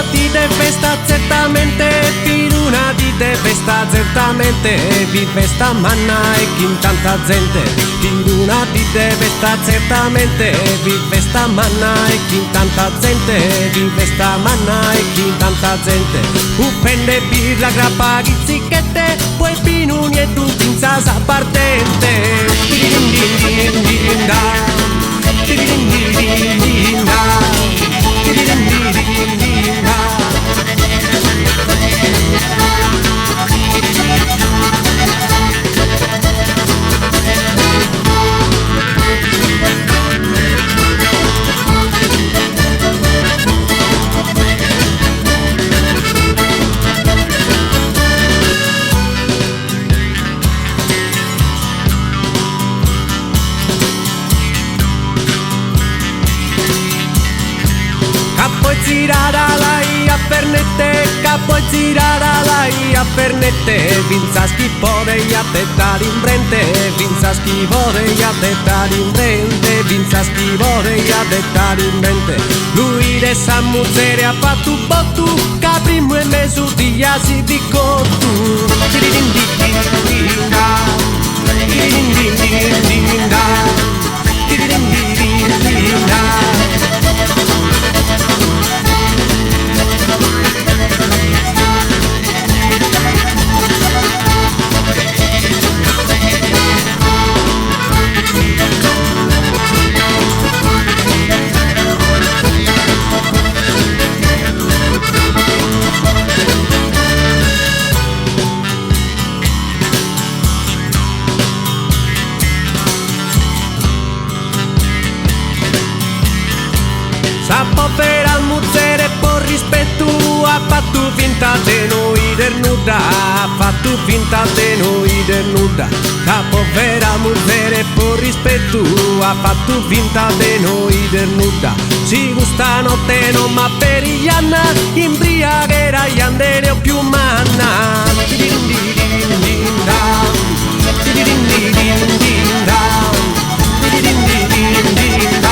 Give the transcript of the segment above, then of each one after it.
lunati de festa certamente, lunati de festa certamente, vive sta manna e chi in tanta gente, lunati de festa certamente, vive sta manna e chi in tanta gente, vive sta manna e chi in tanta gente, upende birra grappa chizzichette, poi pinuni e tutti in sasa partente, din din din din da, din din din din da, din din din din da. Girada la pernette, capo e girada la pernette, vinza schifo degli attettati in brente, vinza schifo degli attettati in brente, vinza schifo degli attettati in brente. Lui de San Muzzere ha fatto un bottu, caprimo e mesutiglia si picottu. Din din din da, din din din da, din din din da. Povera muzzere por rispetto, ha fatto finta de noi dernuda, ha fatto finta de noi dernuda. La povera muzzere por rispetto, ha fatto finta de noi dernuda. Si gustano te non ma per gli anna, imbriagherà gli andere o più manna. Din din din din da, din din din din da, din din din din da.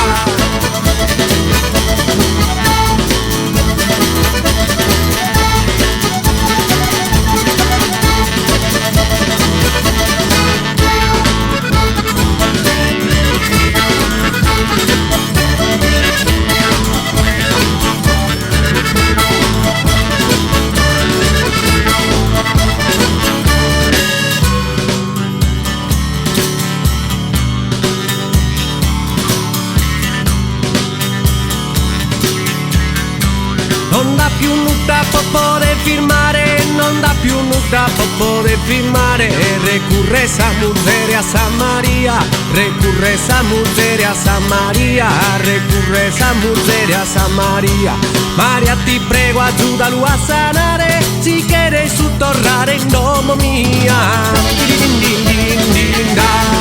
Non dà più nuda poter firmare, non dà più nuda poter firmare. Recurre San Muzzere a San Maria, recurre San Muzzere a San Maria, recurre San Muzzere a San Maria. Maria ti prego aiutalo a sanare, si chiede su tornare in domo mia. Din din din din da.